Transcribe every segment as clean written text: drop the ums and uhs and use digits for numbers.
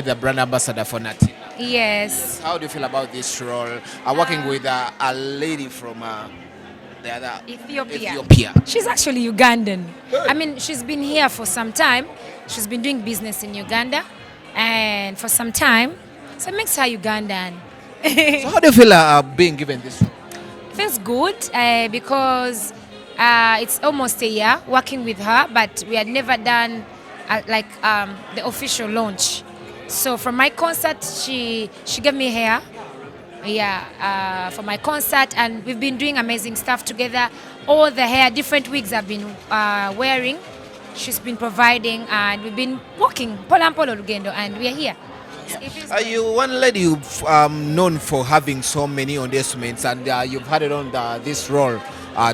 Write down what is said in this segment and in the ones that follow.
The brand ambassador for Natina. Yes. How do you feel about this role? Working with a lady from the other Ethiopia. She's actually Ugandan. I mean, she's been here for some time. She's been doing business in Uganda and for some time. So it makes her Ugandan. So how do you feel being given this role? Feels good because it's almost a year working with her, but we had never done the official launch. So for my concert, she gave me hair, for my concert, and we've been doing amazing stuff together. All the hair, different wigs I've been wearing, she's been providing, and we've been walking polo lugendo, and we are here. Are you one lady you've known for having so many endorsements, and you've had it on this role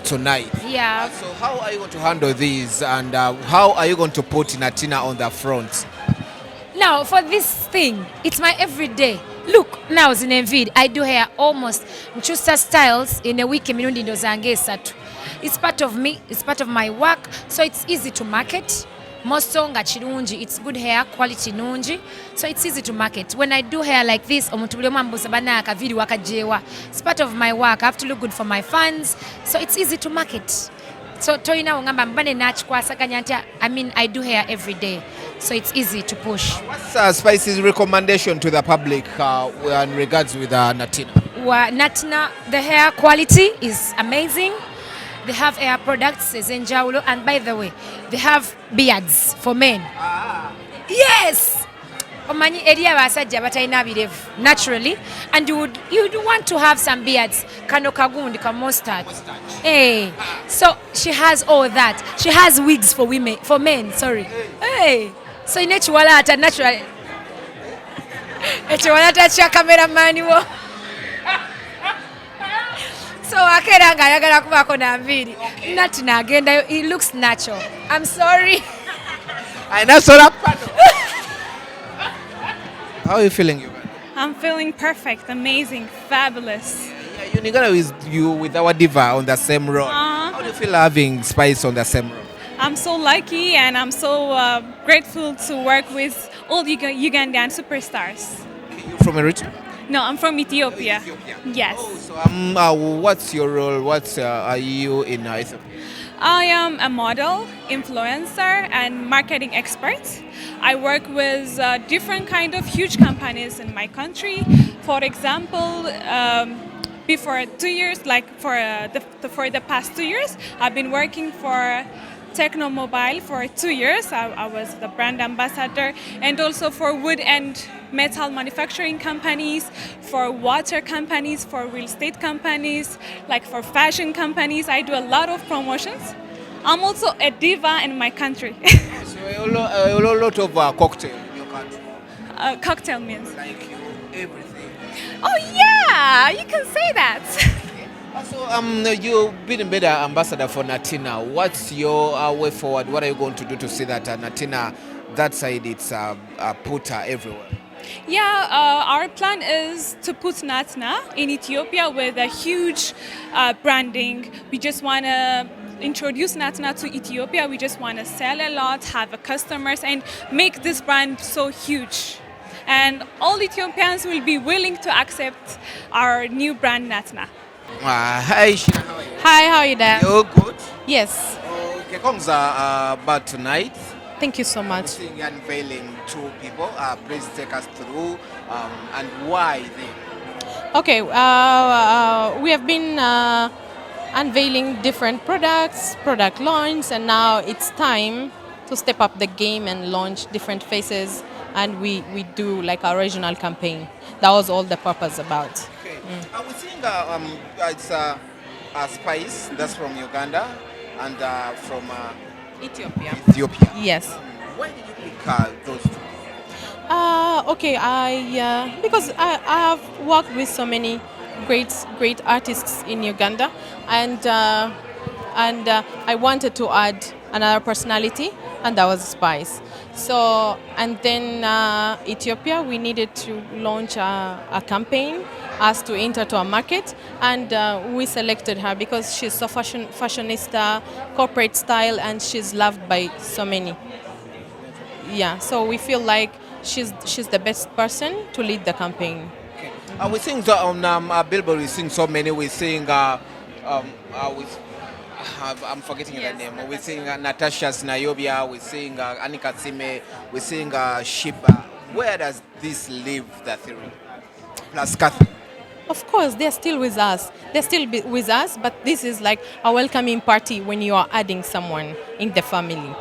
tonight? Yeah. So how are you going to handle these, and how are you going to put Natina on the front? Now, for this thing, it's my everyday. Look, now in Envid, I do hair almost Nchusa styles in a week. It's part of me, it's part of my work, so it's easy to market. Mosonga chirungi, it's good hair, quality nungi, so it's easy to market. When I do hair like this, it's part of my work. I have to look good for my fans, so it's easy to market. So I mean, I do hair every day, so it's easy to push. What's Spice's recommendation to the public in regards with Natina? Natina, the hair quality is amazing. They have hair products, Zenjaulo, and by the way, they have beards for men. Yes! Naturally, and you'd want to have some beards, mustard. Hey, so she has all that. She has wigs for women, for men. Sorry. Hey, so in naturally, naturally, cameraman. So akeranga yagala kubako na mbiri. Natina agenda, it looks natural. I'm sorry. I know so How are you feeling, Uganda? I'm feeling perfect, amazing, fabulous. Yeah, Uganda is you with our diva on the same role. How do you feel having Spice on the same role? I'm so lucky and I'm so grateful to work with all Ugandan superstars. You're from Eritrea? No, I'm from Ethiopia. Ethiopia. Yes. Oh, so what's your role? What are you in Ethiopia? I am a model, influencer, and marketing expert. I work with different kind of huge companies in my country. For example, before 2 years, like for the past 2 years, I've been working for Techno Mobile for 2 years. I was the brand ambassador, and also for wood and metal manufacturing companies, for water companies, for real estate companies, like for fashion companies. I do a lot of promotions. I'm also a diva in my country. So a lot of cocktail in your country. Cocktail means? Like everything. Oh yeah, you can say that. So you've been made an ambassador for Natina. What's your way forward? What are you going to do to see that Natina, that side, it's put everywhere? Yeah, our plan is to put Natina in Ethiopia with a huge branding. We just want to introduce Natina to Ethiopia. We just want to sell a lot, have customers, and make this brand so huge. And all Ethiopians will be willing to accept our new brand Natina. Hi, Shina, how are you? Hi, how are you there? You're good? Yes. Okay, comes about tonight. Thank you so much. Seeing unveiling two people. Please take us through and why they. Okay, we have been unveiling different products, product launch, and now it's time to step up the game and launch different faces, and we do like our regional campaign. That was all the purpose about. Okay. We're seeing it's a Spice that's from Uganda and from Ethiopia. Ethiopia. Yes. Why did you pick those two? Okay, because I have worked with so many great artists in Uganda, and I wanted to add another personality, and that was Spice. So, and then Ethiopia, we needed to launch a campaign as to enter to a market, and we selected her because she's so fashionista, corporate style, and she's loved by so many. Yeah, so we feel like she's the best person to lead the campaign. We're seeing so on Billboard. We're seeing so many. We're seeing with I'm forgetting the name. We're seeing Natasha's Nayobia. We're seeing Anika Sime. We're seeing Shiba. Where does this leave the theory? Plus Kathy. Of course, they're still with us. They're still with us, but this is like a welcoming party when you are adding someone in the family.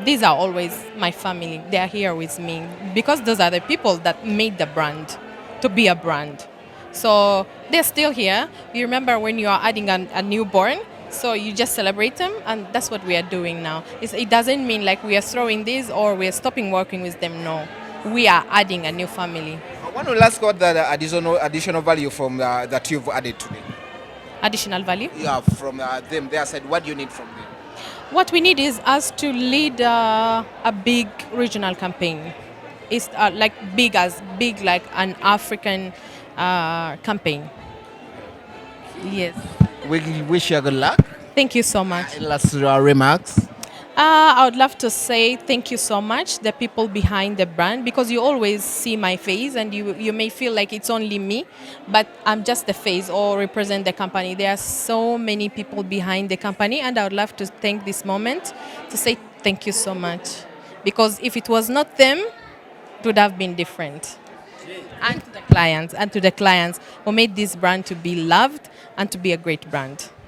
These are always my family. They are here with me because those are the people that made the brand to be a brand. So they're still here. You remember when you are adding a newborn, so you just celebrate them, and that's what we are doing now. It doesn't mean like we are throwing this or we are stopping working with them. No, we are adding a new family. I want to ask what the additional value from that you've added today. Additional value? Yeah, from them. They said, what do you need from them? What we need is us to lead a big regional campaign. It's like big like an African campaign. Yes. We wish you good luck. Thank you so much. Last remarks. I would love to say thank you so much, the people behind the brand, because you always see my face and you may feel like it's only me, but I'm just the face or represent the company. There are so many people behind the company, and I would love to take this moment to say thank you so much, because if it was not them, it would have been different. And to the clients who made this brand to be loved and to be a great brand.